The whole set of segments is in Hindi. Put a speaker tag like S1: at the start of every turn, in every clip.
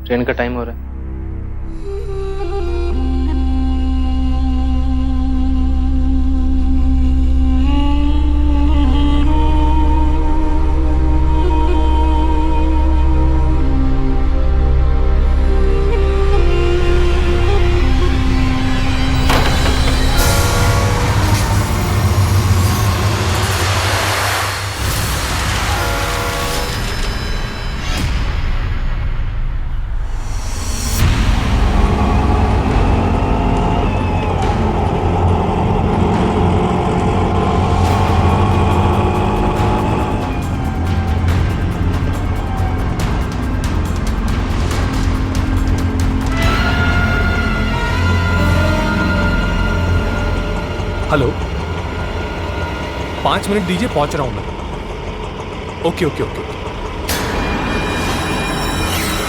S1: ट्रेन का टाइम हो रहा है।
S2: हेलो, 5 मिनट दीजिए, पहुंच रहा हूं मैं। Okay okay okay.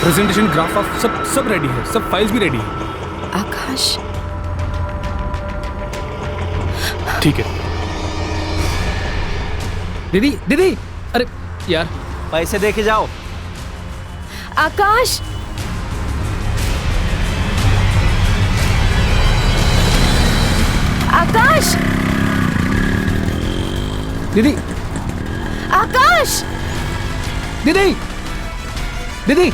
S2: Presentation, graph of सब रेडी है, सब फाइल्स भी रेडी है।
S3: आकाश,
S2: ठीक है। दीदी दीदी, अरे यार,
S4: पैसे दे के जाओ।
S3: आकाश, आकाश,
S2: दीदी
S3: आकाश,
S2: दीदी दीदी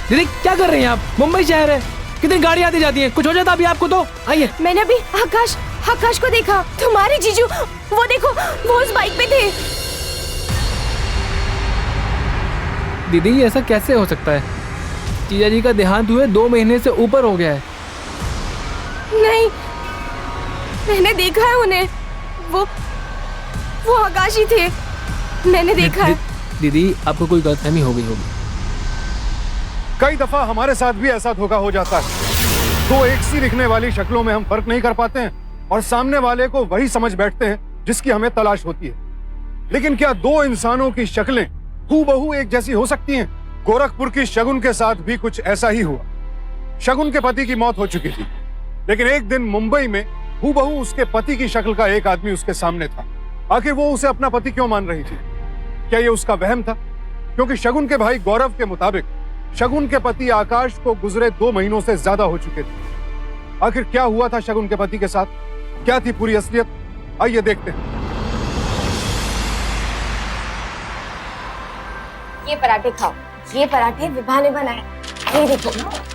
S2: दीदी, क्या कर रही हैं आप? मुंबई शहर है, कितनी गाड़ी आती जाती है, कुछ हो जाता अभी आपको तो। आइए।
S3: मैंने अभी आकाश को देखा। तुम्हारे जीजू, वो देखो, वो उस बाइक पे थे।
S2: दीदी ऐसा कैसे हो सकता है? जीजा जी का देहांत हुए 2 महीने से ऊपर हो गया है।
S3: नहीं, मैंने देखा है उन्हें। वो आकाश ही थे, मैंने देखा है।
S2: दीदी आपको कोई गलतफहमी हो गई होगी।
S5: कई दफा हमारे साथ भी ऐसा धोखा हो जाता है। 2 एक सी दिखने वाली शक्लों में हम फर्क नहीं कर पाते हैं और सामने वाले को वही समझ बैठते हैं जिसकी हमें तलाश होती है। लेकिन क्या 2 इंसानों की शक्लें हूबहू एक जैसी हो सकती हैं? गोरखपुर की शगुन के साथ भी कुछ ऐसा ही हुआ। शगुन के पति की मौत हो चुकी थी, लेकिन एक दिन मुंबई में हूबहू उसके पति की शक्ल का एक आदमी उसके सामने था। आखिर वो उसे अपना पति क्यों मान रही थी? क्या ये उसका वहम था? क्योंकि शगुन के भाई गौरव के मुताबिक शगुन के पति आकाश को गुजरे 2 महीनों से ज्यादा हो चुके थे। आखिर क्या हुआ था शगुन के पति के साथ? क्या थी पूरी असलियत? आइए देखते हैं।
S3: ये पराठे खाओ, ये पराठे विभा ने बनाए। ये देखो,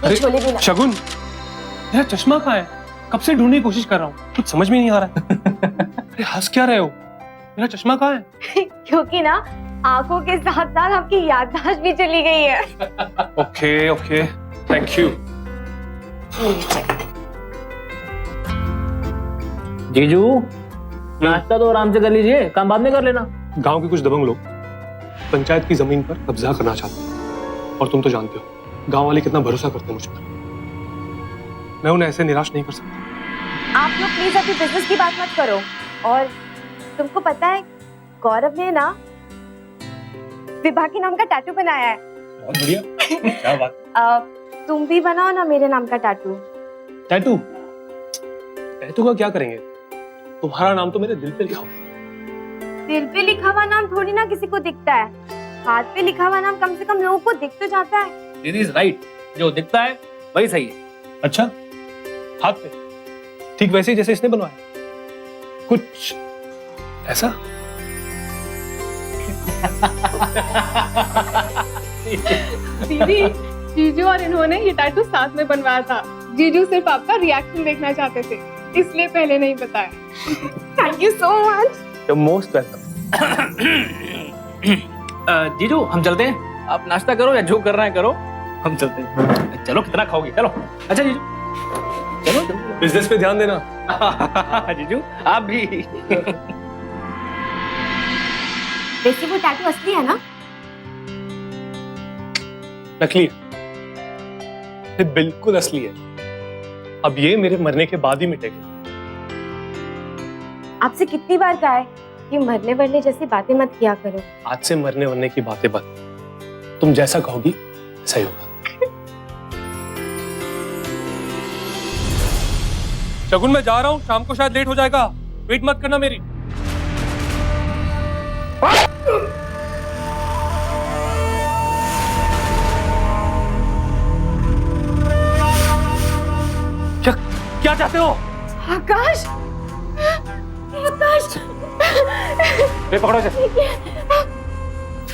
S3: ये छोले भी ना।
S2: शगुन, मेरा चश्मा कहाँ है? कब से ढूंढने की कोशिश कर रहा हूँ, कुछ समझ में नहीं आ रहा है। अरे हंस क्या रहे हो? मेरा चश्मा कहाँ है?
S3: क्योंकि ना आंखों के साथ साथ आपकी याददाश्त भी चली गई है।
S2: Okay okay, thank you.
S1: जीजू, नाश्ता तो आराम से कर लीजिए, काम बाद में कर लेना।
S2: गांव के कुछ दबंग लोग पंचायत की जमीन पर कब्जा करना चाहते हैं, और तुम तो जानते हो गांव वाले कितना भरोसा करते हैं मुझ पर। मैं उन्हें ऐसे निराश नहीं कर सकता।
S3: आप लोग प्लीज अभी बिजनेस की बात मत करो। और तुमको पता है, गौरव ने ना विभा के नाम का टैटू बनाया है।
S2: बहुत बढ़िया, क्या बात।
S3: तुम भी बनाओ ना मेरे नाम का टैटू।
S2: टैटू? टैटू का क्या करेंगे? तुम्हारा नाम तो मेरे दिल पे लिखा हो।
S3: दिल पे लिखा हुआ नाम थोड़ी ना किसी को दिखता है। हाथ पे लिखा हुआ नाम कम से कम लोगों को दिख तो जाता है।
S1: दीदी इज राइट, जो दिखता है वही सही है।
S2: अच्छा, हाथ पे ठीक वैसे ही जैसे इसने बनवाया, कुछ ऐसा?
S6: दीदी, जीजू और इन्होंने ये टैटू साथ में बनवाया था। जीजू सिर्फ आपका रिएक्शन देखना चाहते थे, इसलिए पहले नहीं बताया।
S3: Thank you so much.
S1: You're most welcome। जीजू हम चलते हैं, आप नाश्ता करो या जो करना है करो, हम चलते हैं। चलो, कितना खाओगे? चलो। अच्छा जीजू, चलो।
S2: बिजनेस पे ध्यान देना।
S1: जीजू आप भी।
S3: वैसे वो टैटू असली है ना?
S2: नकली है, ये बिल्कुल असली है। अब ये मेरे मरने के बाद ही मिटेगा।
S3: आपसे कितनी बार कहा है कि मरने वरने जैसी बातें मत किया करो।
S2: आज से मरने वरने की बातें बंद, तुम जैसा कहोगी सही होगा। शगुन मैं जा रहा हूँ, शाम को शायद लेट हो जाएगा, वेट मत करना मेरी।
S1: क्या चाहते हो?
S3: आकाश, आकाश,
S1: ये पकड़ो इसे।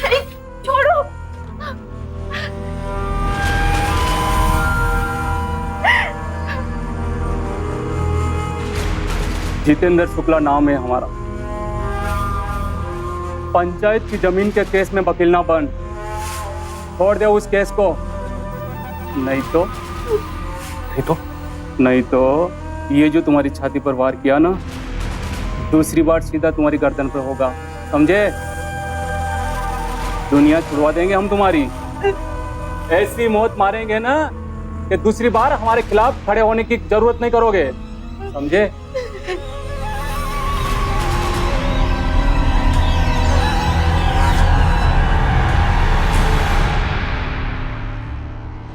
S3: अरे छोड़ो।
S4: जितेंद्र शुक्ला नाम है हमारा। पंचायत की जमीन के केस में वकील ना बन, छोड़ दे उस केस को। नहीं तो ये जो तुम्हारी छाती पर वार किया ना, दूसरी बार सीधा तुम्हारी गर्दन पर होगा, समझे? दुनिया छुड़वा देंगे हम तुम्हारी। ऐसी मौत मारेंगे ना कि दूसरी बार हमारे खिलाफ खड़े होने की जरूरत नहीं करोगे, समझे?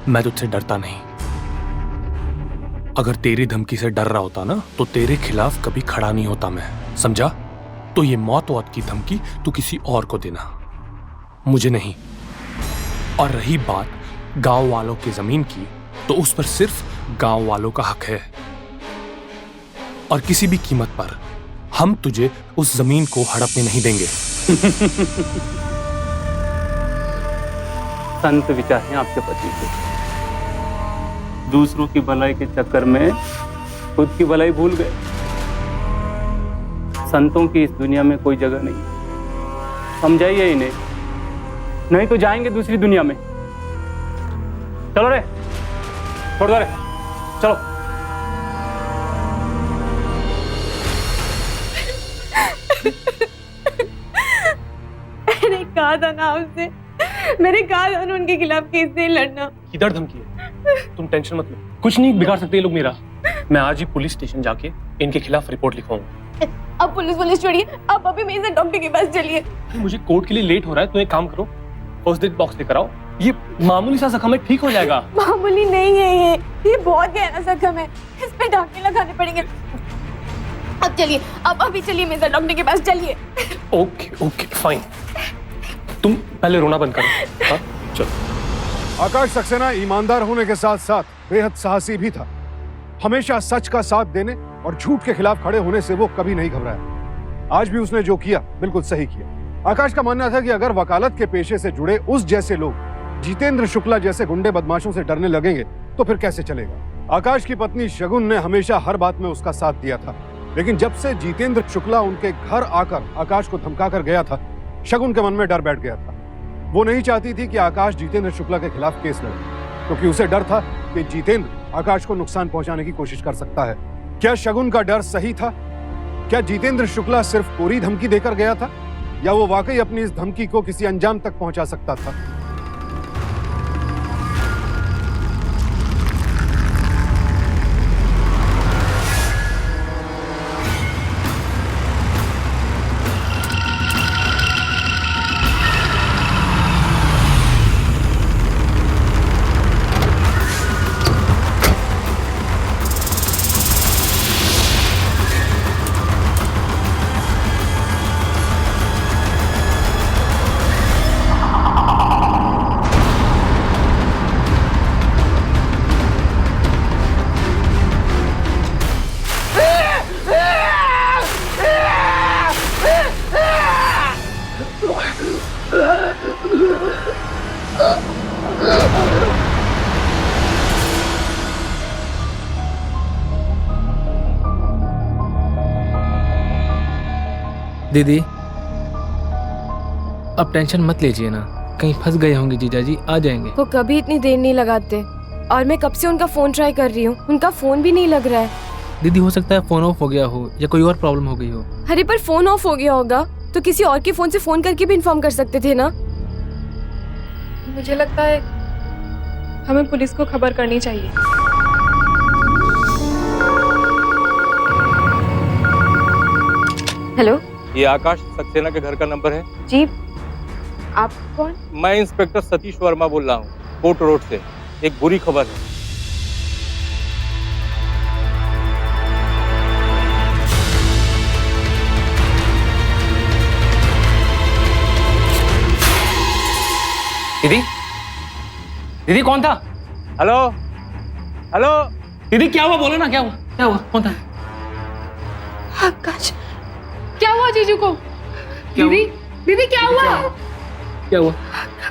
S2: मैं तुझसे डरता नहीं। अगर तेरी धमकी से डर रहा होता ना तो तेरे खिलाफ कभी खड़ा नहीं होता मैं, समझा? तो ये मौत की धमकी तू किसी और को देना, मुझे नहीं। और रही बात गांव वालों की जमीन की, तो उस पर सिर्फ गांव वालों का हक है, और किसी भी कीमत पर हम तुझे उस जमीन को हड़पने नहीं देंगे।
S4: संत विचार हैं आपके पति के। दूसरों की भलाई के चक्कर में खुद की भलाई भूल गए। संतों की इस दुनिया में कोई जगह नहीं, समझाइए इन्हें, नहीं तो जाएंगे दूसरी दुनिया में। चलो रे, छोड़ दो रे, चलो।
S3: मैंने कहा था ना आपसे, मैंने कहा था ना उनके खिलाफ केस नहीं लड़ना।
S2: किधर धमकी है? तुम टेंशन मत लो, कुछ नहीं बिगाड़ सकते ये लोग मेरा। मैं आज ही पुलिस स्टेशन जाके इनके खिलाफ रिपोर्ट लिखवाऊंगा।
S3: अब पुलिस छोड़िए, अब अभी मेरे साथ डॉक्टर के पास चलिए।
S2: मुझे कोर्ट के लिए लेट हो रहा है, तो एक काम करो, फर्स्ट एड बॉक्स लेकर आओ। ये मामूली सा जख्म है, ठीक हो जाएगा।
S3: मामूली नहीं है ये बहुत गहरा जख्म है, इस पे टाँके लगाने पड़ेंगे। अब चलिए, अब अभी चलिए मेरे साथ डॉक्टर के पास चलिए।
S2: ओके फाइन, तुम पहले रोना बंद करो। हाँ चलो।
S5: आकाश सक्सेना ईमानदार होने के साथ साथ बेहद साहसी भी था। हमेशा सच का साथ देने और झूठ के खिलाफ खड़े होने से वो कभी नहीं घबराया। आज भी उसने जो किया बिल्कुल सही किया। आकाश का मानना था कि अगर वकालत के पेशे से जुड़े उस जैसे लोग जितेंद्र शुक्ला जैसे गुंडे बदमाशों से डरने लगेंगे तो फिर कैसे चलेगा। आकाश की पत्नी शगुन ने हमेशा हर बात में उसका साथ दिया था, लेकिन जब से जितेंद्र शुक्ला उनके घर आकर आकाश को धमका कर गया था, शगुन के मन में डर बैठ गया था। वो नहीं चाहती थी कि आकाश जितेंद्र शुक्ला के खिलाफ केस लड़े, क्योंकि उसे डर था कि जितेंद्र आकाश को नुकसान पहुंचाने की कोशिश कर सकता है। क्या शगुन का डर सही था? क्या जितेंद्र शुक्ला सिर्फ कोरी धमकी देकर गया था, या वो वाकई अपनी इस धमकी को किसी अंजाम तक पहुंचा सकता था?
S1: दीदी अब टेंशन मत लीजिए ना, कहीं फंस गए होंगे जीजा जी, आ जाएंगे।
S3: वो कभी इतनी देर नहीं लगाते, और मैं कब से उनका फोन ट्राई कर रही हूँ, उनका फोन भी नहीं लग रहा है।
S1: दीदी हो सकता है फोन ऑफ हो गया हो या कोई और प्रॉब्लम हो गई हो।
S3: अरे पर फोन ऑफ हो गया होगा तो किसी और के फोन से फोन करके भी इन्फॉर्म कर सकते थे ना।
S6: मुझे लगता है हमें पुलिस को खबर करनी चाहिए।
S3: हेलो,
S7: ये आकाश सक्सेना के घर का नंबर है?
S3: जी आप कौन?
S7: मैं इंस्पेक्टर सतीश वर्मा बोल रहा हूँ, कोर्ट रोड से। एक बुरी खबर है।
S1: दीदी दीदी कौन था?
S7: हेलो हेलो,
S1: दीदी क्या हुआ, बोलो ना क्या हुआ। क्या हुआ? कौन था?
S6: आकाश, क्या हुआ जीजू को?
S1: क्या
S6: दीदी, दीदी क्या हुआ?
S1: क्या हुआ?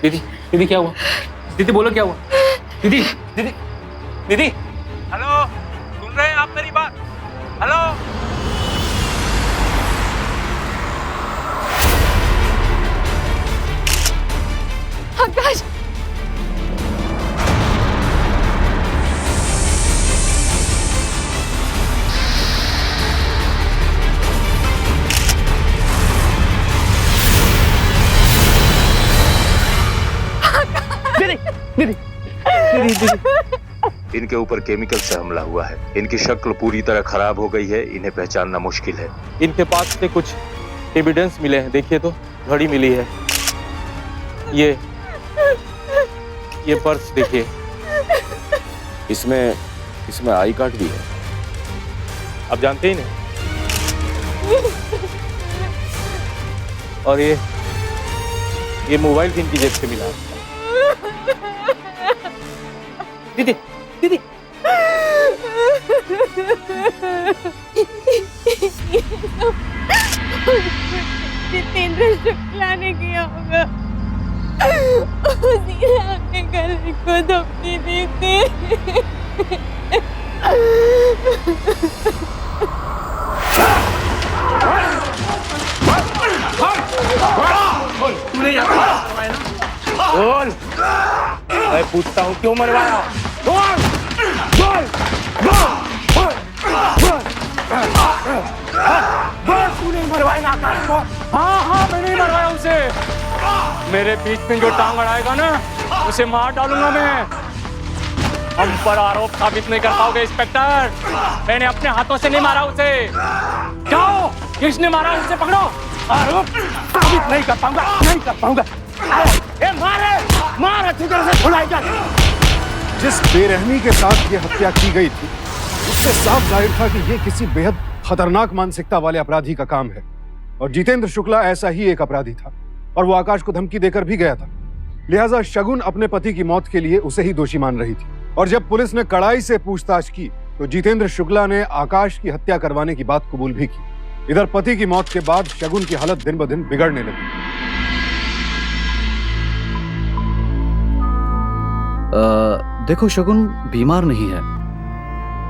S1: दीदी, दीदी क्या हुआ? दीदी बोलो क्या हुआ? दीदी, दीदी, दीदी।
S7: हेलो, सुन रहे हैं आप मेरी बात? हेलो।
S6: आकाश,
S8: इनके ऊपर केमिकल से हमला हुआ है। इनकी शक्ल पूरी तरह खराब हो गई है। इन्हें पहचानना मुश्किल है।
S7: इनके पास से कुछ एविडेंस मिले हैं, देखिए तो घड़ी मिली है, ये पर्स देखिए,
S8: इसमें आई कार्ड भी है।
S7: आप जानते ही नहीं। और ये मोबाइल भी इनकी जेब से मिला।
S1: दीदी, दीदी।
S3: जितेंद्र शुक्ला ने किया होगा। उसी ने अपने गले को धमकी दी थी।
S7: बोल, मैं पूछता हूँ क्यों मरवाया? बोल, बोल, बोल, बोल, बोल, बोल, तू नहीं मरवाएगा आकाश को?
S4: हाँ मैं नहीं मरवाया उसे। मेरे बीच में जो टांग अड़ाएगा ना, उसे मार डालूंगा मैं। हम पर आरोप साबित नहीं कर पाओगे इंस्पेक्टर। मैंने अपने हाथों से नहीं मारा उसे। जाओ, किसने मारा उसे पकड़ो। आरोप साबित नहीं कर पाऊंगा, नहीं कर पाऊंगा। मार अच्छी तरह से धुलाई कर।
S5: जिस बेरहमी के साथ ये हत्या की गई थी, उससे साफ जाहिर था कि ये किसी बेहद खतरनाक मानसिकता वाले अपराधी का काम है। और जितेंद्र शुक्ला ऐसा ही एक अपराधी था, और वो आकाश को धमकी देकर भी गया था। लिहाजा शगुन अपने पति की मौत के लिए उसे ही दोषी मान रही थी। और जब पुलिस ने कड़ाई से पूछताछ की तो जितेंद्र शुक्ला ने आकाश की हत्या करवाने की बात कबूल भी की। इधर पति की मौत के बाद शगुन की हालत दिन ब दिन बिगड़ने लगी।
S9: देखो, शगुन बीमार नहीं है।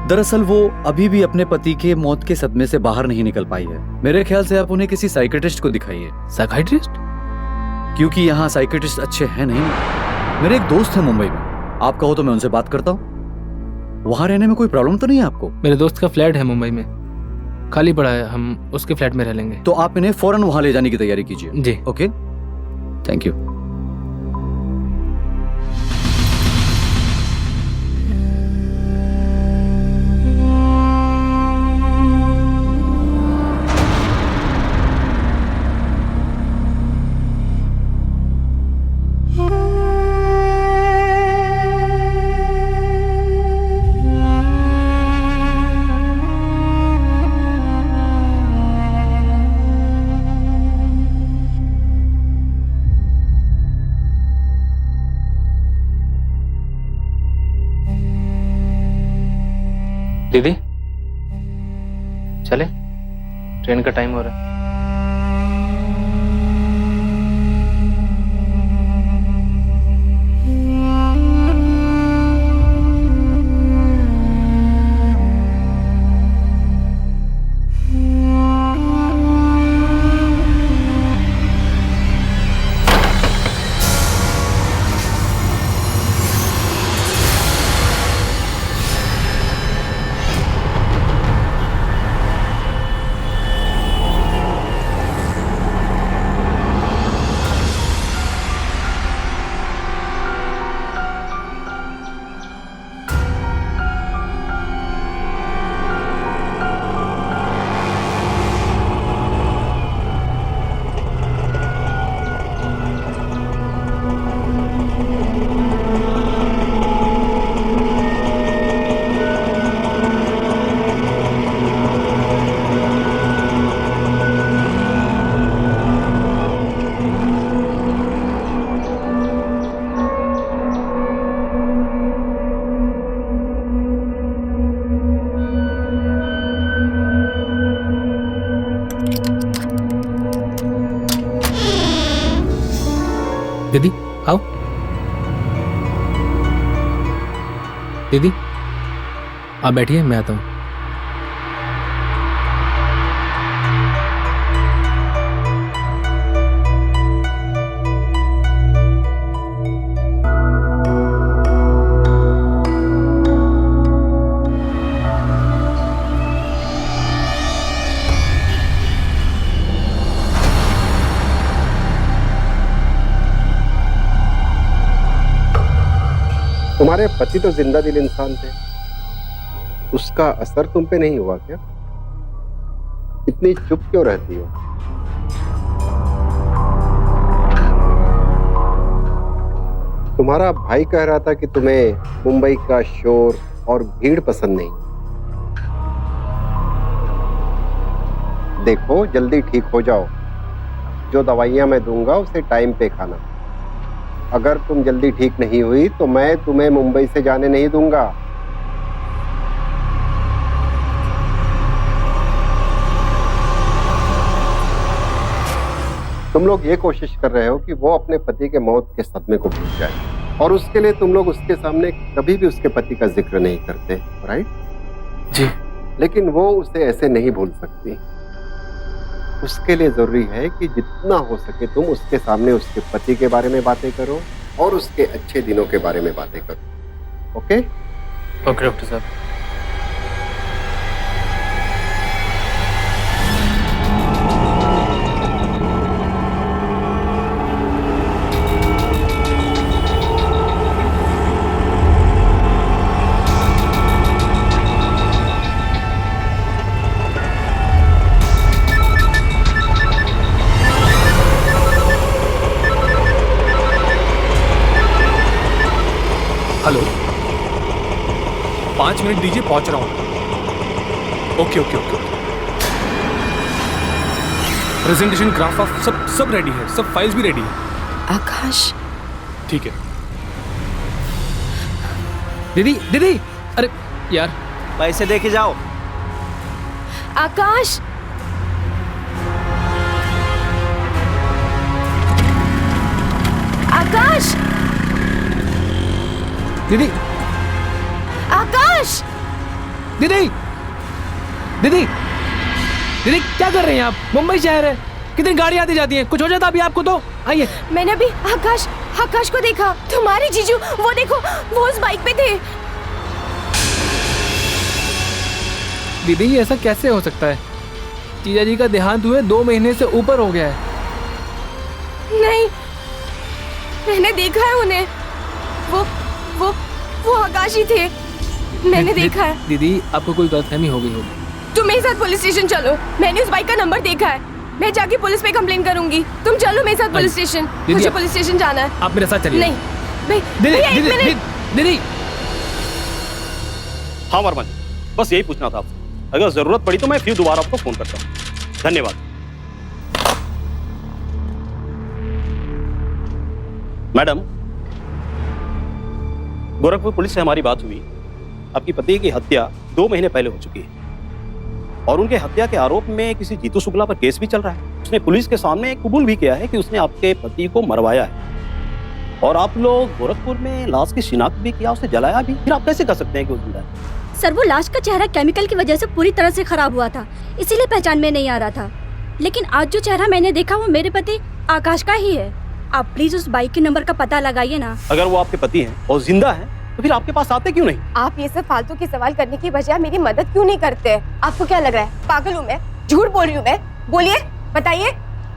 S9: दरअसल वो अभी भी अपने पति के मौत के सदमे से बाहर नहीं निकल पाई है। मेरे ख्याल से आप उन्हें किसी साइकियाट्रिस्ट को दिखाइए।
S1: साइकियाट्रिस्ट?
S9: क्योंकि यहाँ साइकियाट्रिस्ट अच्छे हैं नहीं। मेरे एक दोस्त है मुंबई में, आप कहो तो मैं उनसे बात करता हूँ। वहां रहने में कोई प्रॉब्लम तो नहीं है आपको?
S1: मेरे दोस्त का फ्लैट है मुंबई में, खाली पड़ा है, हम उसके फ्लैट में रह लेंगे।
S9: तो आप इन्हें फौरन वहां ले जाने की तैयारी कीजिए।
S1: जी।
S9: Okay, thank you.
S1: दीदी, चले, ट्रेन का टाइम हो रहा है। दीदी आओ। दीदी आप बैठिए, मैं आता हूँ।
S10: तुम्हारे पति तो जिंदा दिल इंसान थे, उसका असर तुम पे नहीं हुआ क्या? इतनी चुप क्यों रहती हो? तुम्हारा भाई कह रहा था कि तुम्हें मुंबई का शोर और भीड़ पसंद नहीं। देखो जल्दी ठीक हो जाओ, जो दवाइयां मैं दूंगा उसे टाइम पे खाना। अगर तुम जल्दी ठीक नहीं हुई तो मैं तुम्हें मुंबई से जाने नहीं दूंगा। तुम लोग ये कोशिश कर रहे हो कि वो अपने पति के मौत के सदमे को भूल जाए, और उसके लिए तुम लोग उसके सामने कभी भी उसके पति का जिक्र नहीं करते, राइट?
S1: जी।
S10: लेकिन वो उसे ऐसे नहीं भूल सकती। उसके लिए जरूरी है कि जितना हो सके तुम उसके सामने उसके पति के बारे में बातें करो और उसके अच्छे दिनों के बारे में बातें करो। ओके?
S1: ओके डॉक्टर साहब।
S2: हेलो, 5 मिनट दीजिए, पहुंच रहा हूं। Okay okay okay. Presentation, graph of सब रेडी है, सब फाइल्स भी रेडी है।
S3: आकाश।
S2: ठीक है।
S1: दीदी दीदी, अरे यार
S11: पैसे दे के जाओ।
S3: आकाश। आकाश।
S1: दीदी
S3: आकाश।
S1: दीदी दीदी दीदी क्या कर रहे हैं आप? मुंबई शहर है, कितनी गाड़ी आती जाती हैं, कुछ हो जाता अभी आपको तो। आइए।
S3: मैंने अभी आकाश को देखा। तुम्हारे जीजू वो देखो, वो उस बाइक पे थे।
S1: दीदी ये ऐसा कैसे हो सकता है? जीजा जी का देहांत हुए 2 महीने से ऊपर हो गया है।
S3: नहीं, मैंने देखा है उन्हें। वो आकाश ही थे, मैंने देखा है।
S1: दीदी आपको कोई गलतफहमी हो गई होगी।
S3: तुम मेरे साथ पुलिस स्टेशन चलो, मैंने उस बाइक का नंबर देखा है। मैं जाके पुलिस पे कंप्लेन करूंगी। तुम चलो मेरे साथ पुलिस स्टेशन। मुझे पुलिस स्टेशन जाना है।
S1: आप मेरे साथ चलिए।
S3: नहीं
S1: दीदी।
S11: हाँ वर्मन, बस यही पूछना था आपसे। अगर जरूरत पड़ी तो मैं फिर दोबारा आपको फोन करता हूँ। धन्यवाद। मैडम, गोरखपुर पुलिस से हमारी बात हुई। आपकी पति की हत्या 2 महीने पहले हो चुकी है और उनके हत्या के आरोप में किसी जीतू शुक्ला पर केस भी चल रहा है। उसने पुलिस के सामने कबूल भी किया है कि उसने आपके पति को मरवाया है और आप लोग गोरखपुर में लाश की शिनाख्त भी किया, उसे जलाया भी। फिर आप कैसे कर सकते हैं कि वो जिंदा है?
S12: सर, वो लाश का चेहरा केमिकल की वजह से पूरी तरह से खराब हुआ था, इसीलिए पहचान में नहीं आ रहा था। लेकिन आज जो चेहरा मैंने देखा वो मेरे पति आकाश का ही है। आप प्लीज उस बाइक के नंबर का पता लगाइए ना।
S11: अगर वो आपके पति हैं और जिंदा हैं तो फिर आपके पास आते क्यों नहीं?
S3: आप ये सब फालतू के सवाल करने की बजाय मेरी मदद क्यों नहीं करते? आपको क्या लग रहा है, पागल हूँ मैं? झूठ बोल रही हूँ मैं? बोलिए, बताइए।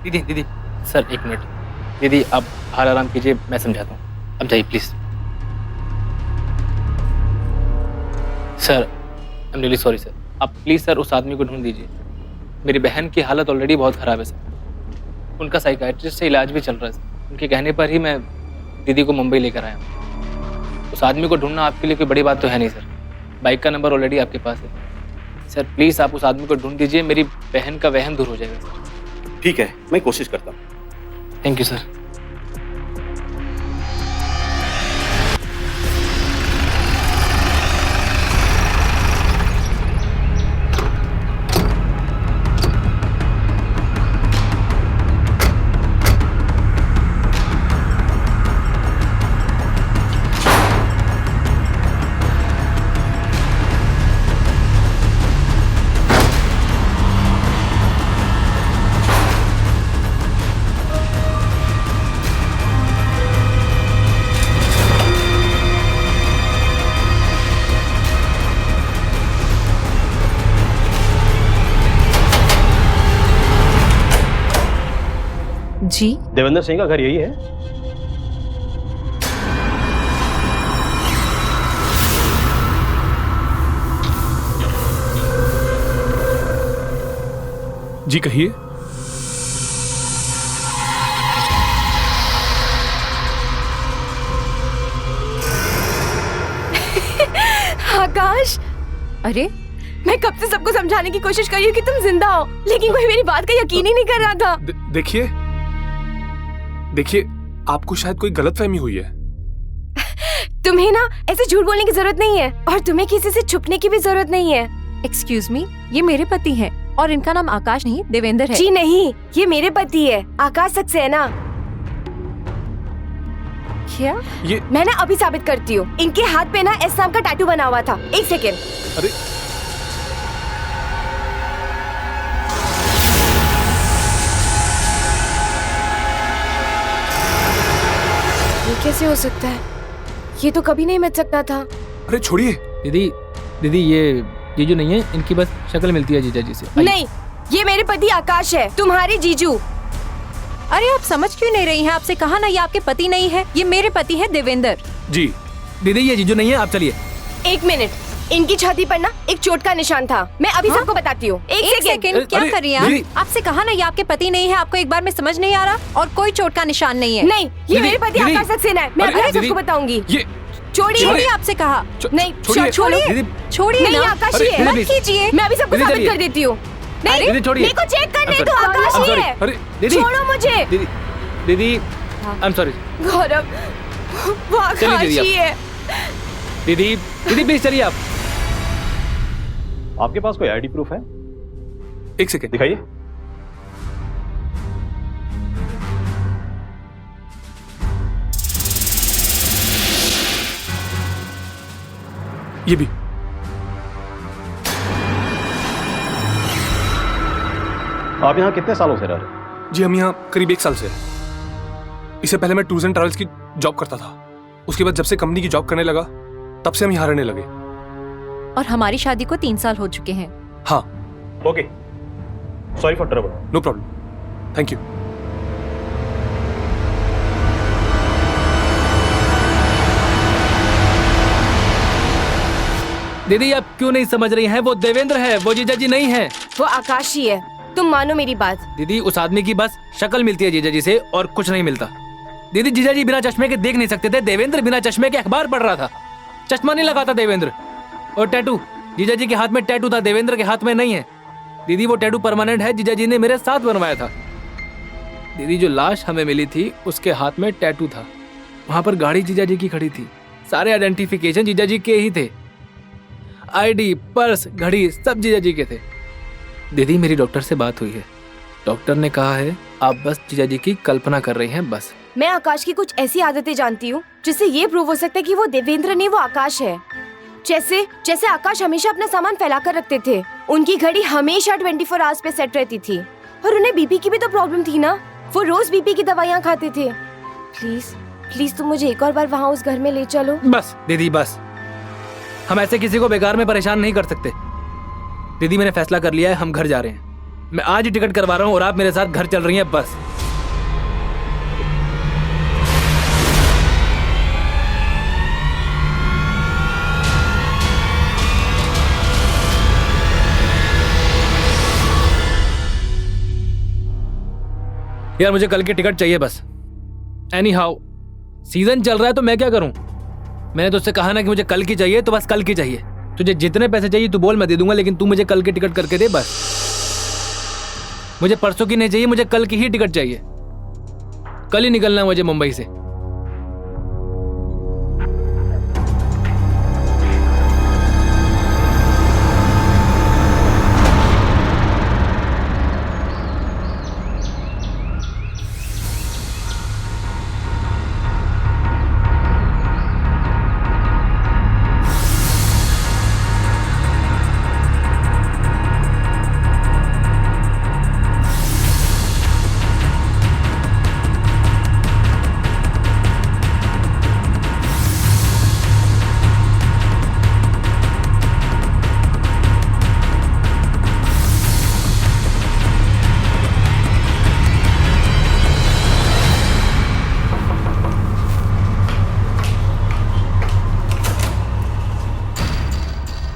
S1: दीदी सर 1 मिनट। दीदी आप हाल आराम कीजिए, मैं समझाता हूँ। अब जाइए please. Sir I am really sorry sir. आप प्लीज सर उस आदमी को ढूंढ दीजिए। मेरी बहन की हालत ऑलरेडी बहुत खराब है सर। उनका साइकाइट्रिस्ट से इलाज भी चल रहा है सर। उनके कहने पर ही मैं दीदी को मुंबई लेकर आया हूँ। उस आदमी को ढूंढना आपके लिए कोई बड़ी बात तो है नहीं सर। बाइक का नंबर ऑलरेडी आपके पास है सर। प्लीज आप उस आदमी को ढूंढ दीजिए, मेरी बहन का वहम दूर हो जाएगा सर।
S11: ठीक है, मैं कोशिश करता हूँ।
S1: Thank you sir.
S13: जी
S11: देवेंद्र सिंह का घर यही है?
S2: जी कहिए।
S3: आकाश,
S13: अरे
S3: मैं कब से सबको समझाने की कोशिश कर रही हूँ कि तुम जिंदा हो, लेकिन कोई मेरी बात का यकीन ही नहीं कर रहा था।
S2: देखिए देखिए, आपको शायद कोई गलतफहमी हुई है।
S3: तुम्हें ना ऐसे झूठ बोलने की जरूरत नहीं है, और तुम्हें किसी से छुपने की भी जरूरत नहीं है।
S13: एक्सक्यूज मी, ये मेरे पति हैं और इनका नाम आकाश नहीं देवेंद्र है।
S3: जी नहीं, ये मेरे पति है, आकाश सक्सेना।
S13: क्या?
S2: ये
S3: मैं ना अभी साबित करती हूँ। इनके हाथ पे ना एस नाम का टैटू बना हुआ था। एक सेकेंड।
S2: अरे
S3: ये कैसे हो सकता है? ये तो कभी नहीं मिल सकता था।
S2: अरे छोड़िए।
S1: दीदी दीदी, ये जो नहीं है, इनकी बस शक्ल मिलती है जीजा जी से।
S3: नहीं, ये मेरे पति आकाश है, तुम्हारे जीजू।
S13: अरे आप समझ क्यों नहीं रही हैं? आपसे कहा ना ये आपके पति नहीं है, ये मेरे पति है देवेंद्र।
S2: जी
S1: दीदी, ये जीजू नहीं है, आप चलिए।
S3: एक मिनट, इनकी छाती पर ना एक चोट का निशान था। मैं अभी सबको बताती हूँ।
S13: एक सेकंड, क्या कर रही हैं आप? आपसे कहा ना ये आपके पति नहीं है, आपको एक बार में समझ नहीं आ रहा? और कोई चोट का निशान नहीं है।
S3: नहीं, ये मेरे पति आकाश सक्सेना है। मैं अभी सबको बताऊंगी। छोड़िए,
S13: आपसे कहा।
S3: नहीं,
S13: छोड़िए, छोड़िए
S3: नहीं,
S13: ना।
S3: आकाश ही है।
S13: मत कीजिए।
S3: मैं अभी सबको साबित कर देती हूँ। नहीं, मेरे को चेक करने दो, आकाश ही है। छोड़ो मुझे।
S1: दीदी, आई एम सॉरी।
S3: गौरव, वो आकाश ही है।
S1: दीदी प्लीज चलिए आप।
S11: आपके पास कोई आईडी प्रूफ है?
S2: एक सेकेंड
S11: दिखाइए।
S2: ये भी।
S11: आप यहाँ कितने सालों से रह रहे हैं?
S2: जी हम यहाँ करीब 1 साल से। इससे पहले मैं टूर्स एंड ट्रैवल्स की जॉब करता था। उसके बाद जब से कंपनी की जॉब करने लगा, तब से हम यहाँ रहने लगे।
S13: और हमारी शादी को 3 साल हो चुके हैं।
S2: हाँ।
S11: Okay, sorry for trouble.
S2: No problem, thank you.
S1: दीदी, आप क्यों नहीं समझ रही हैं? वो देवेंद्र है, वो जीजा जी नहीं है।
S3: वो आकाश ही है, तुम मानो मेरी बात।
S1: दीदी, उस आदमी की बस शक्ल मिलती है जीजा जी से, और कुछ नहीं मिलता। दीदी, जीजा जी बिना चश्मे के देख नहीं सकते थे, देवेंद्र बिना चश्मे के अखबार पढ़ रहा था। चश्मा नहीं लगाता देवेंद्र। और टैटू, जीजा जी के हाथ में टैटू था, देवेंद्र के हाथ में नहीं है। दीदी, वो टैटू परमानेंट है, जीजा जी ने मेरे साथ बनवाया था। दीदी, जो लाश हमें मिली थी उसके हाथ में टैटू था। वहां पर गाड़ी जीजा जी की खड़ी थी। सारे आइडेंटिफिकेशन जीजा जी के ही थे। आईडी, पर्स, घड़ी सब जीजा जी के थे। दीदी, मेरी डॉक्टर से बात हुई है। डॉक्टर ने कहा है आप बस जीजा जी की कल्पना कर रही हैं, बस।
S3: मैं आकाश की कुछ ऐसी आदतें जानती हूँ जिससे ये प्रूव हो सकता है कि वो देवेंद्र नहीं, वो आकाश है। जैसे आकाश हमेशा अपना सामान फैला कर रखते थे। उनकी घड़ी हमेशा 24 आवर्स पे सेट रहती थी। और उन्हें बीपी की भी तो प्रॉब्लम थी ना, वो रोज बीपी की दवाइयाँ खाते थे। प्लीज तुम मुझे एक और बार वहाँ उस घर में ले चलो।
S1: बस दीदी, बस। हम ऐसे किसी को बेकार में परेशान नहीं कर सकते। दीदी, मैंने फैसला कर लिया है, हम घर जा रहे हैं। मैं आज ही टिकट करवा रहा हूँ और आप मेरे साथ घर चल रही हैं, बस। यार, मुझे कल की टिकट चाहिए बस। एनी हाउ, सीजन चल रहा है तो मैं क्या करूं? मैंने तो उससे कहा ना कि मुझे कल की चाहिए, तो बस कल की चाहिए। तुझे जितने पैसे चाहिए तू बोल, मैं दे दूंगा, लेकिन तू मुझे कल की टिकट करके दे बस। मुझे परसों की नहीं चाहिए, मुझे कल की ही टिकट चाहिए। कल ही निकलना है मुझे मुंबई से।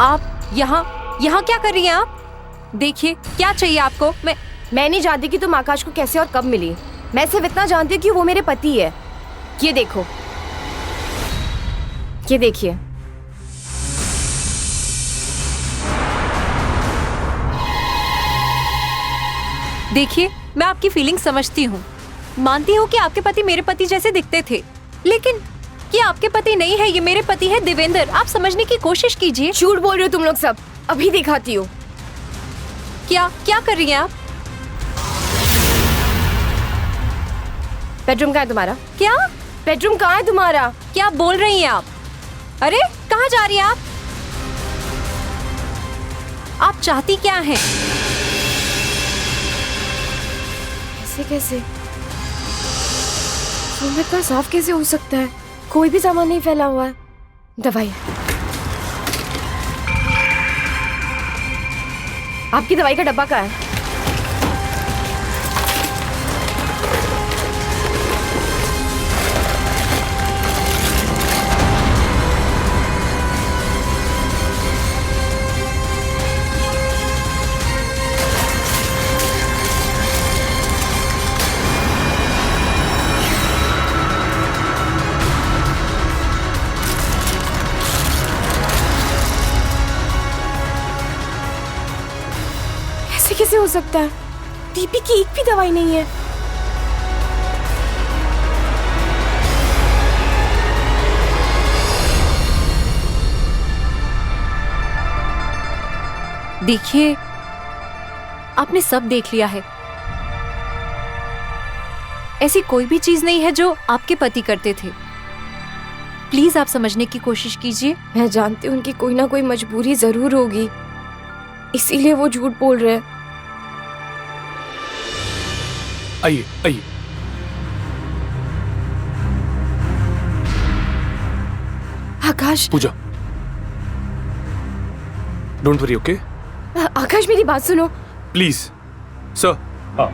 S13: आप यहाँ यहाँ क्या कर रही हैं आप? देखिए, क्या चाहिए आपको?
S3: मैं नहीं जानती कि तुम आकाश को कैसे और कब मिली। मैं सिर्फ इतना जानती हूँ कि वो मेरे पति है। ये देखो, ये देखिए।
S13: देखिए, मैं आपकी फीलिंग समझती हूँ, मानती हूँ कि आपके पति मेरे पति जैसे दिखते थे, लेकिन ये आपके पति नहीं है, ये मेरे पति है देवेंद्र। आप समझने की कोशिश कीजिए।
S3: झूठ बोल रहे हो तुम लोग सब। अभी दिखाती हूँ।
S13: क्या क्या कर रही हैं आप?
S3: बेडरूम कहाँ है तुम्हारा?
S13: क्या
S3: बेडरूम कहाँ है तुम्हारा?
S13: क्या बोल रही हैं आप? अरे कहाँ जा रही हैं आप? आप चाहती क्या हैं?
S3: ऐसे कैसे? रूम इतना साफ कैसे हो सकता है? कोई भी सामान नहीं फैला हुआ है। दवाई, आपकी दवाई का डब्बा कहाँ है? ऐसे कैसे हो सकता है? टीपी की एक भी दवाई नहीं है।
S13: देखिए, आपने सब देख लिया है। ऐसी कोई भी चीज नहीं है जो आपके पति करते थे। प्लीज आप समझने की कोशिश कीजिए।
S3: मैं जानती हूँ उनकी कोई ना कोई मजबूरी जरूर होगी, इसीलिए वो झूठ बोल रहे हैं।
S2: आइए आइए।
S3: आकाश।
S2: पूजा, डोंट वरी, ओके?
S3: आकाश मेरी बात सुनो
S2: प्लीज। सर,
S11: हाँ,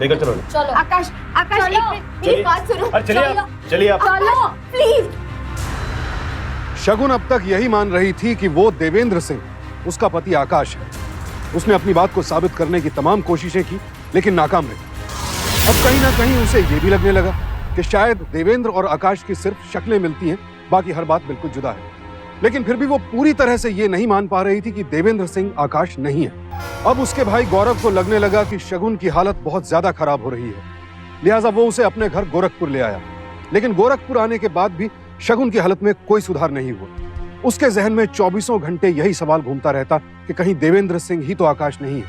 S11: लेकर चलो।
S3: चलो आकाश, आकाश एक मिनट मेरी बात सुनो।
S11: चलिए आप।
S3: चलो प्लीज।
S5: शगुन अब तक यही मान रही थी कि वो देवेंद्र सिंह उसका पति आकाश है। उसने अपनी बात को साबित करने की तमाम कोशिशें की, लेकिन नाकाम रही। अब कहीं ना कहीं उसे ये भी लगने लगा कि शायद देवेंद्र और आकाश की सिर्फ शक्लें मिलती हैं, बाकी हर बात बिल्कुल जुदा है। लेकिन फिर भी वो पूरी तरह से ये नहीं मान पा रही थी कि देवेंद्र सिंह आकाश नहीं है। अब उसके भाई गौरव को लगने लगा कि शगुन की हालत बहुत ज्यादा खराब हो रही है, लिहाजा वो उसे अपने घर गोरखपुर ले आया। लेकिन गोरखपुर आने के बाद भी शगुन की हालत में कोई सुधार नहीं हुआ। उसके जहन में 24 घंटे यही सवाल घूमता रहता कि कहीं देवेंद्र सिंह ही तो आकाश नहीं है।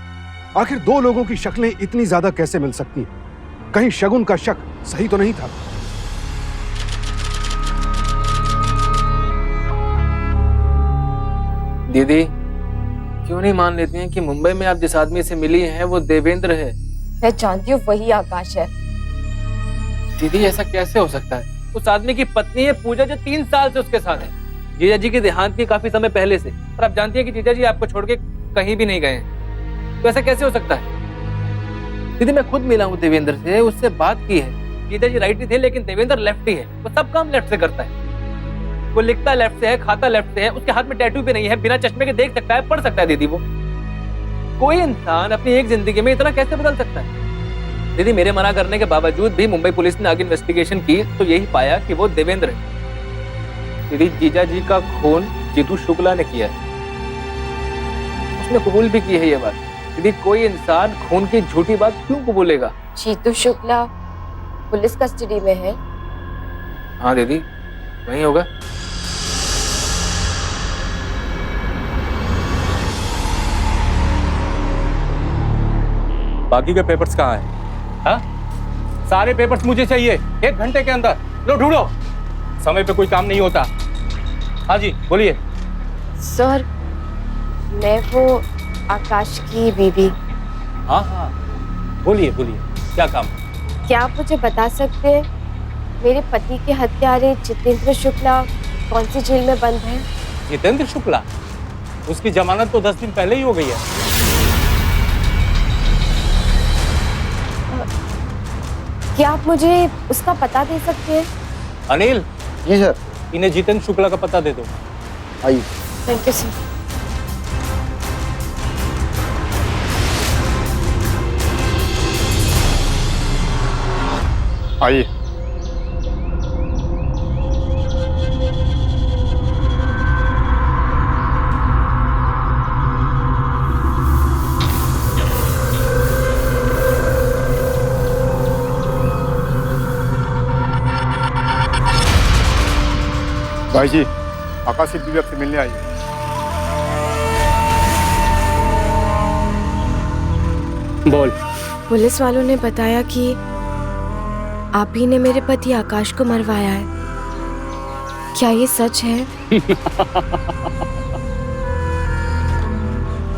S5: आखिर दो लोगों की शक्लें इतनी ज्यादा कैसे मिल सकती हैं? कहीं शगुन का शक सही तो नहीं था?
S1: दीदी, क्यों नहीं मान लेती हैं कि मुंबई में आप जिस आदमी से मिली हैं वो देवेंद्र है?
S3: मैं जानती हूँ वही आकाश है।
S1: दीदी, ऐसा कैसे हो सकता है? उस आदमी की पत्नी है पूजा, जो 3 साल से उसके साथ है। जीजा जी के देहांत के काफी समय पहले से। और आप जानती हैं कि जीजा जी आपको छोड़ के कहीं भी नहीं गए हैं, तो ऐसा कैसे हो सकता है? दीदी, मैं खुद मिला हूँ देवेंद्र से, उससे बात की है। जीजा जी राइट ही थे, लेकिन देवेंद्र लेफ्ट ही है। वो सब काम लेफ्ट से करता है। वो लिखता लेफ्ट से है, खाता लेफ्ट से है, उसके हाथ में टैटू भी नहीं है, बिना चश्मे के देख सकता है, पढ़ सकता है। दीदी, वो कोई इंसान अपनी एक जिंदगी में इतना कैसे बदल सकता है? दीदी, मेरे मना करने के बावजूद भी मुंबई पुलिस ने आगे इन्वेस्टिगेशन की तो यही पाया कि वो देवेंद्र है। दीदी, जीजा जी का खून जीतू शुक्ला ने किया है। उसने कबूल भी की है ये बात। दीदी, कोई इंसान खून की झूठी बात क्यों कबूलेगा?
S3: जीतू शुक्ला पुलिस कस्टडी में है।
S1: हाँ दीदी, वही होगा।
S7: बाकी के पेपर्स कहाँ हैं? हाँ? सारे पेपर्स मुझे चाहिए 1 घंटे के अंदर। लो ढूंढो, समय पे कोई काम नहीं होता। हाँ जी, बोलिए।
S3: सर, मैं वो आकाश की बीवी।
S7: हाँ हाँ, बोलिए बोलिए, क्या काम?
S3: क्या आप मुझे बता सकते हैं मेरे पति के हत्यारे जितेंद्र शुक्ला कौन सी जेल में बंद है?
S7: जितेंद्र शुक्ला? उसकी जमानत तो 10 दिन पहले ही हो गई है।
S3: क्या आप मुझे उसका पता दे सकते हैं?
S7: अनिल।
S10: जी सर।
S7: इन्हें जितेंद्र शुक्ला का पता दे दो।
S10: आइए।
S3: Thank you sir.
S5: आइए। भाई जी, आकाशी बीवी आपसे मिलने आई है।
S4: बोल।
S3: पुलिस वालों ने बताया कि आप ही ने मेरे पति आकाश को मरवाया है। क्या ये सच है?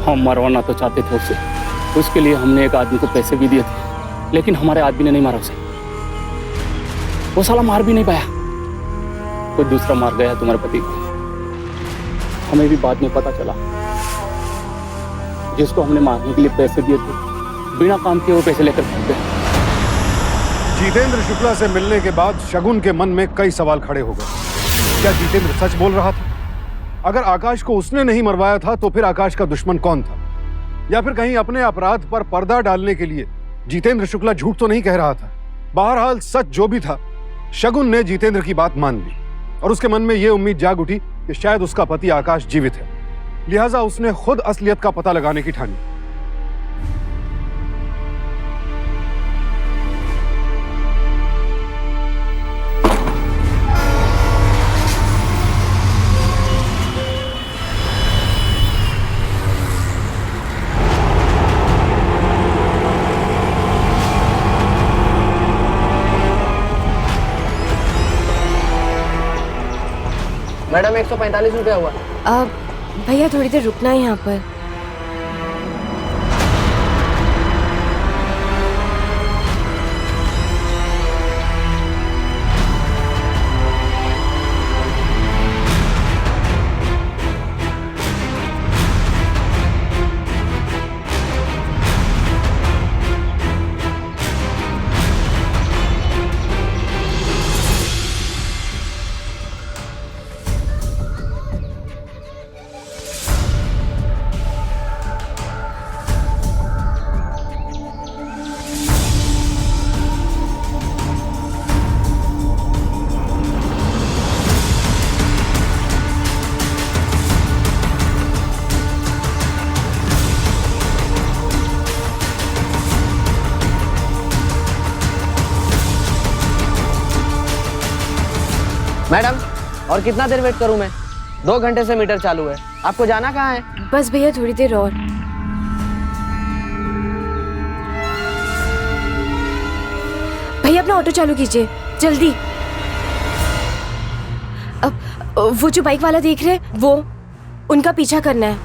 S4: हम मरवाना तो चाहते थे उसे, उसके लिए हमने एक आदमी को पैसे भी दिए थे, लेकिन हमारे आदमी ने नहीं मारा उसे। वो साला मार भी नहीं पाया, कोई दूसरा मार गया तुम्हारे पति को। हमें भी बाद में पता चला, जिसको हमने मारने के लिए पैसे दिए थे, बिना काम किए वो पैसे लेकर भाग गए।
S5: जितेंद्र शुक्ला से मिलने के बाद शगुन के मन में कई सवाल खड़े हो गए। क्या जितेंद्र सच बोल रहा था? अगर आकाश को उसने नहीं मरवाया था तो फिर आकाश का दुश्मन कौन था? या फिर कहीं अपने अपराध पर पर्दा डालने के लिए जितेंद्र शुक्ला झूठ तो नहीं कह रहा था? बहरहाल सच जो भी था, शगुन ने जितेंद्र की बात मान ली और उसके मन में यह उम्मीद जाग उठी कि शायद उसका पति आकाश जीवित है। लिहाजा उसने खुद असलियत का पता लगाने की ठानी।
S14: मैडम 145 रुपया हुआ।
S3: अब भैया थोड़ी देर रुकना है यहाँ पर।
S14: मैडम और कितना देर वेट करूं मैं? 2 घंटे से मीटर चालू है। आपको जाना कहाँ है?
S3: बस भैया थोड़ी देर और। भैया अपना ऑटो चालू कीजिए जल्दी। अब वो जो बाइक वाला देख रहे हैं, वो उनका पीछा करना है।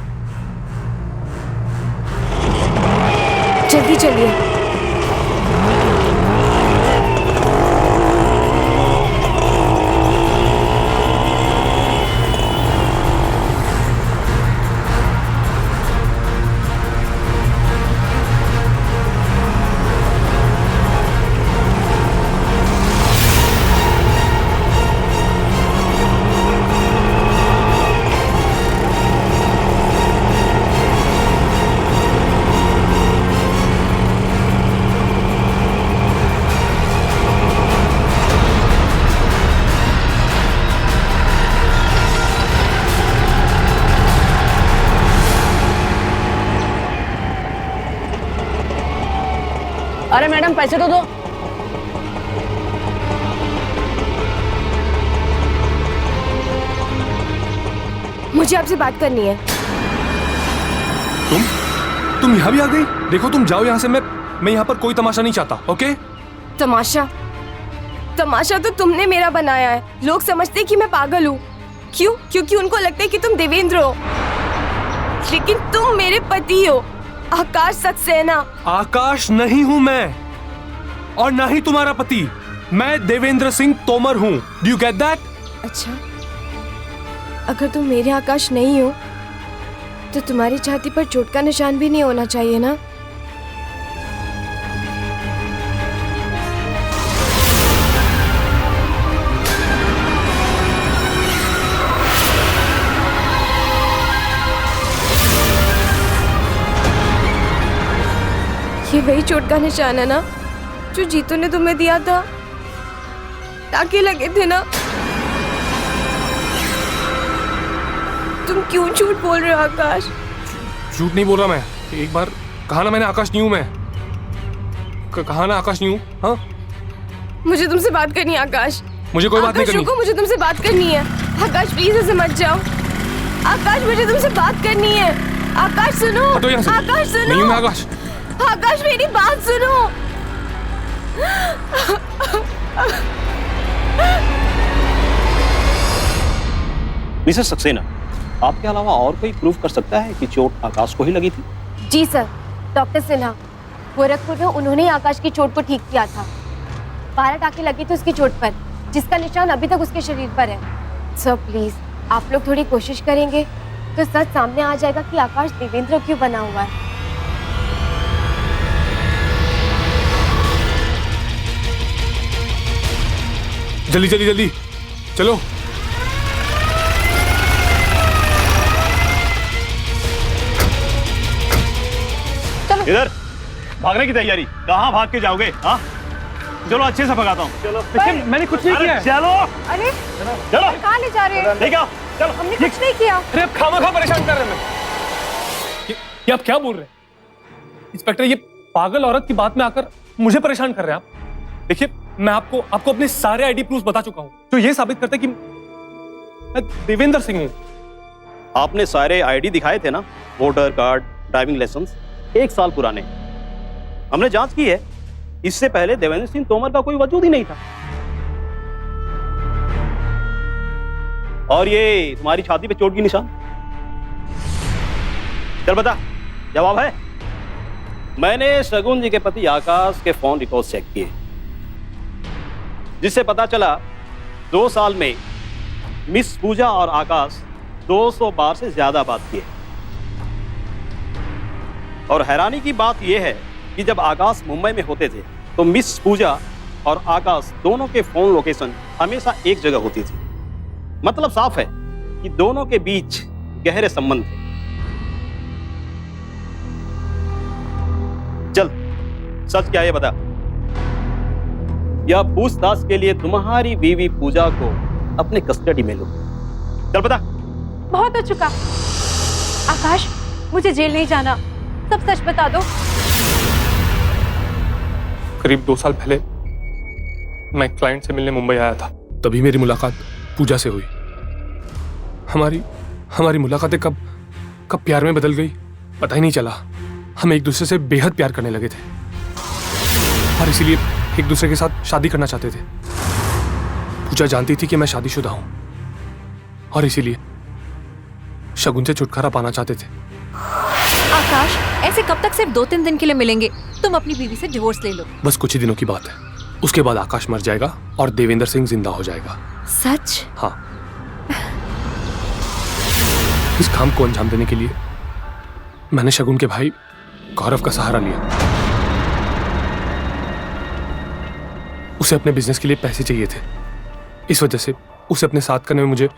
S3: जल्दी चलिए।
S14: अरे मैडम पैसे तो दो।
S3: मुझे आपसे बात करनी है।
S2: तुम यहाँ भी आ गई? देखो तुम जाओ यहाँ से, मैं यहाँ पर कोई तमाशा नहीं चाहता। ओके?
S3: तमाशा? तमाशा तो तुमने मेरा बनाया है। लोग समझते हैं कि मैं पागल हूँ। क्यों? क्योंकि उनको लगता है कि तुम देवेंद्र हो, लेकिन तुम मेरे पति हो, आकाश सक्सेना।
S2: आकाश नहीं हूं मैं, और ना ही तुम्हारा पति। मैं देवेंद्र सिंह तोमर हूं। Do you get that?
S3: अच्छा, अगर तुम मेरे आकाश नहीं हो तो तुम्हारी छाती पर चोट का निशान भी नहीं होना चाहिए ना? ये वही चोट का निशान है ना जो जीतू ने तुम्हें दिया था? टाके लगे थे ना। तुम क्यों झूठ बोल रहे हो आकाश?
S2: झूठ नहीं बोल रहा मैं। एक बार कहा ना मैंने आकाश नहीं हूं मैं। कहा ना आकाश नहीं हूं। हाँ,
S3: मुझे तुमसे बात करनी है आकाश।
S2: मुझे कोई बात नहीं
S3: आकाश
S2: करनी।
S3: रुको, मुझे तुमसे बात करनी है। आकाश प्लीज ऐसे मत जाओ। आकाश मुझे तुमसे बात करनी है। आकाश सुनो।
S2: हटो यहाँ से।
S3: आकाश सुनो।
S2: नहीं हूं मैं आकाश।
S3: आकाश मेरी बात सुनो।
S11: मिसेस सक्सेना, आपके अलावा और कोई प्रूव कर सकता है कि चोट आकाश को ही लगी थी?
S3: जी सर, डॉक्टर सिन्हा गोरखपुर में उन्होंने आकाश की चोट को ठीक किया था। 12 टाके लगे थे उसकी चोट पर, जिसका निशान अभी तक उसके शरीर पर है। सर प्लीज आप लोग थोड़ी कोशिश करेंगे तो सच सामने आ जाएगा कि आकाश देवेंद्र क्यों बना हुआ है।
S2: जल्दी जल्दी जल्दी चलो।
S11: इधर भागने की तैयारी? कहाँ भाग के जाओगे? हाँ चलो अच्छे से भगाता हूँ। चलो
S2: लेकिन मैंने कुछ नहीं किया है।
S11: चलो
S13: अरे
S11: चलो
S13: कहाँ ले जा रहे हैं?
S11: ठीक है चलो।
S13: हमने कुछ नहीं किया।
S2: अरे आप खामखा परेशान कर रहे हैं ये आप क्या बोल रहे हैं इंस्पेक्टर? ये पागल औरत की बात में आकर मुझे परेशान कर रहे हैं आप। देखिए मैं आपको अपने सारे आईडी प्रूफ बता चुका हूं जो ये साबित करते हैं कि मैं देवेंद्र सिंह हूं।
S11: आपने सारे आईडी दिखाए थे ना, वोटर कार्ड, ड्राइविंग लाइसेंस, 1 साल पुराने। हमने जांच की है, इससे पहले देवेंद्र सिंह तोमर का कोई वजूद ही नहीं था। और ये तुम्हारी छाती पे चोट की निशान। चल बता, जवाब है? मैंने शगुन जी के पति आकाश के फोन रिकॉर्ड चेक किए, जिससे पता चला 2 साल में मिस पूजा और आकाश 200 बार से ज्यादा बात किए। और हैरानी की बात यह है कि जब आकाश मुंबई में होते थे तो मिस पूजा और आकाश दोनों के फोन लोकेशन हमेशा एक जगह होती थी। मतलब साफ है कि दोनों के बीच गहरे संबंध थे। चल सच क्या है बता। यह पूछताछ के लिए तुम्हारी बीवी पूजा को अपने कस्टडी में लो। चल बता।
S13: बहुत हो चुका। आकाश मुझे जेल नहीं जाना, सब सच बता दो।
S2: करीब 2 साल पहले मैं क्लाइंट से मिलने मुंबई आया था, तभी मेरी मुलाकात पूजा से हुई। हमारी मुलाकातें कब प्यार में बदल गई पता ही नहीं चला। हम एक दूसरे से बेहद प्यार करने लगे थे और इसीलिए एक दूसरे के साथ शादी करना चाहते थे। पूजा जानती थी कि मैं शादीशुदा हूं और इसीलिए शगुन से छुटकारा पाना चाहते थे।
S13: आकाश ऐसे कब तक सिर्फ 2-3 दिन के लिए मिलेंगे? तुम अपनी बीवी से डिवोर्स ले लो।
S2: बस कुछ ही दिनों की बात है, उसके बाद आकाश मर जाएगा और देवेंद्र सिंह जिंदा हो जाएगा।
S13: सच?
S2: हाँ। इस काम को अंजाम देने के लिए मैंने शगुन के भाई गौरव का सहारा लिया। उसे अपने बिजनेस के लिए पैसे चाहिए थे, इस वजह से उसे अपने साथ करने में मुझे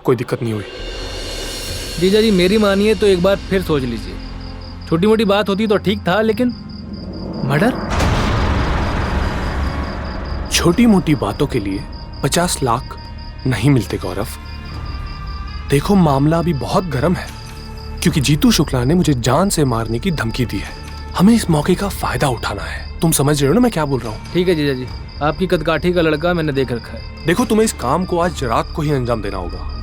S2: कोई दिक्कत नहीं हुई।
S1: जीजा जी मेरी मानिए तो एक बार फिर सोच लीजिए। छोटी मोटी बात होती तो ठीक था, लेकिन मर्डर?
S2: छोटी मोटी बातों के लिए 50 लाख नहीं मिलते गौरव। देखो मामला अभी बहुत गर्म है क्योंकि जीतू शुक्ला ने मुझे जान से मारने की धमकी दी है। हमें इस मौके का फायदा उठाना है। तुम समझ रहे हो ना मैं क्या बोल रहा हूँ?
S1: ठीक है जीजा जी, आपकी कदकाठी का लड़का मैंने देख रखा है।
S2: देखो तुम्हें इस काम को आज रात को ही अंजाम देना होगा।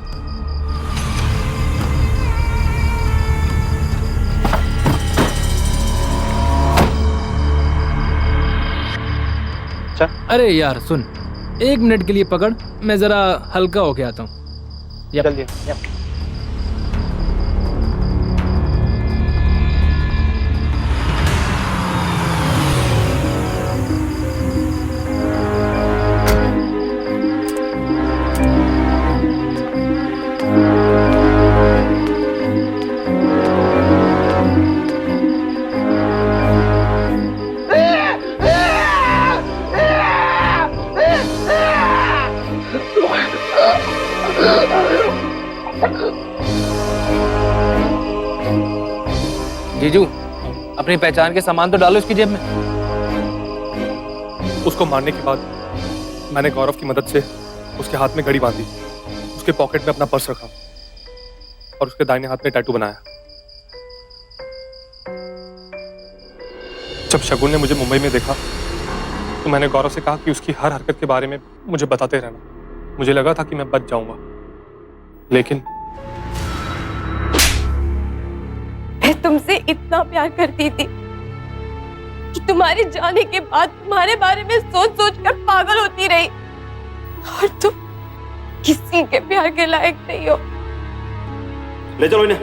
S1: अरे यार सुन, 1 मिनट के लिए पकड़, मैं जरा हल्का होके आता हूँ।
S11: जल्दी।
S1: जीजू अपनी पहचान के सामान तो डालो इसकी जेब में।
S2: उसको मारने के बाद मैंने गौरव की मदद से उसके हाथ में घड़ी बांधी, उसके पॉकेट में अपना पर्स रखा और उसके दाहिने हाथ में टैटू बनाया। जब शगुन ने मुझे मुंबई में देखा तो मैंने गौरव से कहा कि उसकी हर हरकत के बारे में मुझे बताते रहना। मुझे लगा था कि मैं बच जाऊंगा, लेकिन
S3: मैं तुमसे इतना प्यार करती थी कि तुम्हारे जाने के बाद तुम्हारे बारे में सोच सोच कर पागल होती रही, और तुम किसी के प्यार के लायक नहीं हो।
S11: ले चलो इन्हें।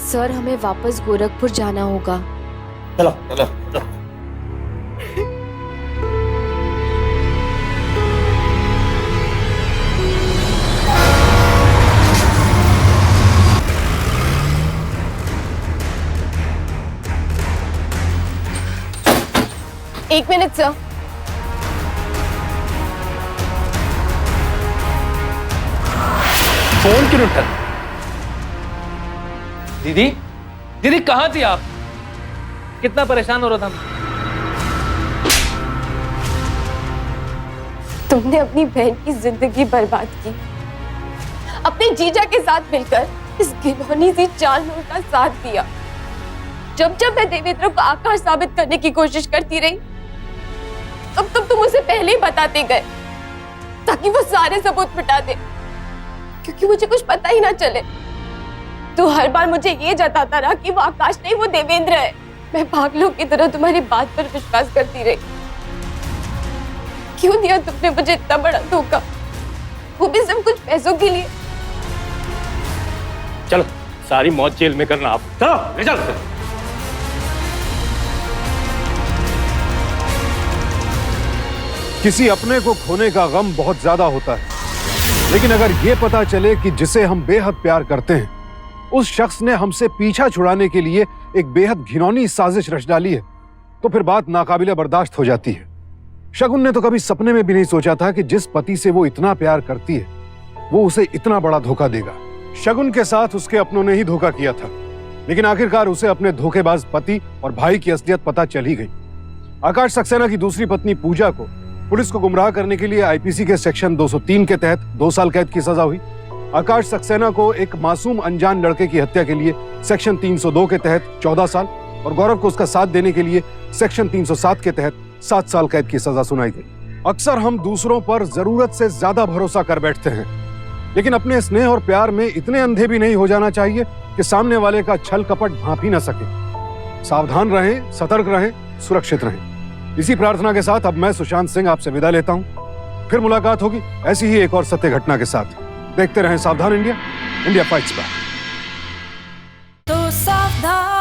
S3: सर, हमें वापस गोरखपुर जाना होगा।
S11: चलो चलो चलो।
S3: एक मिनट सर।
S1: फोन क्यों उठा? दीदी, दीदी कहाँ थी आप? कितना परेशान हो रहा था।
S3: तुमने अपनी बहन की जिंदगी बर्बाद की, अपने जीजा के साथ मिलकर इस घिनौनी सी जानवर का साथ दिया। जब जब मैं देवेंद्र को आकाश साबित करने की कोशिश करती रही, तब तुम उसे पहले ही बताते गए ताकि वो सारे सबूत मिटा दे, क्योंकि मुझे कुछ पता ही ना चले। तो हर बार मुझे ये जताता रहा कि वो आकाश नहीं, वो देवेंद्र है। मैं पागलों की तरह तुम्हारी बात पर विश्वास करती रही। क्यों दिया तुमने मुझे इतना बड़ा धोखा, वो भी सिर्फ कुछ पैसों के लिए?
S11: चलो, सारी मौत जेल में करना आप। चलो ले चलो।
S5: किसी अपने को खोने का गम बहुत ज्यादा होता है, लेकिन अगर ये पता चले कि जिसे हम बेहद प्यार करते हैं उस शख्स ने हमसे पीछा छुड़ाने के लिए एक बेहद घिनौनी साजिश रच डाली है, तो फिर बात नाकाबिले बर्दाश्त हो जाती है। शगुन ने तो कभी सपने में भी नहीं सोचा था कि जिस पति से वो इतना प्यार करती है वो उसे इतना बड़ा धोखा देगा। शगुन के साथ उसके अपनों ने ही धोखा किया था, लेकिन आखिरकार उसे अपने धोखेबाज पति और भाई की असलियत पता चल ही गई। आकाश सक्सेना की दूसरी पत्नी पूजा को पुलिस को गुमराह करने के लिए आईपीसी के सेक्शन 203 के तहत 2 साल कैद की सजा हुई। आकाश सक्सेना को एक मासूम अनजान लड़के की हत्या के लिए सेक्शन 302 के तहत 14 साल और गौरव को उसका साथ देने के लिए सेक्शन 307 के तहत 7 साल कैद की सजा सुनाई गई। अक्सर हम दूसरों पर जरूरत से ज्यादा भरोसा कर बैठते हैं, लेकिन अपने स्नेह और प्यार में इतने अंधे भी नहीं हो जाना चाहिए कि सामने वाले का छल कपट भांप ही न सके। सावधान रहें, सतर्क रहें, सुरक्षित रहें। इसी प्रार्थना के साथ अब मैं सुशांत सिंह आपसे विदा लेता हूं। फिर मुलाकात होगी ऐसी ही एक और सत्य घटना के साथ। देखते रहें सावधान इंडिया, इंडिया फाइट्स बैक।
S15: तो सावधान।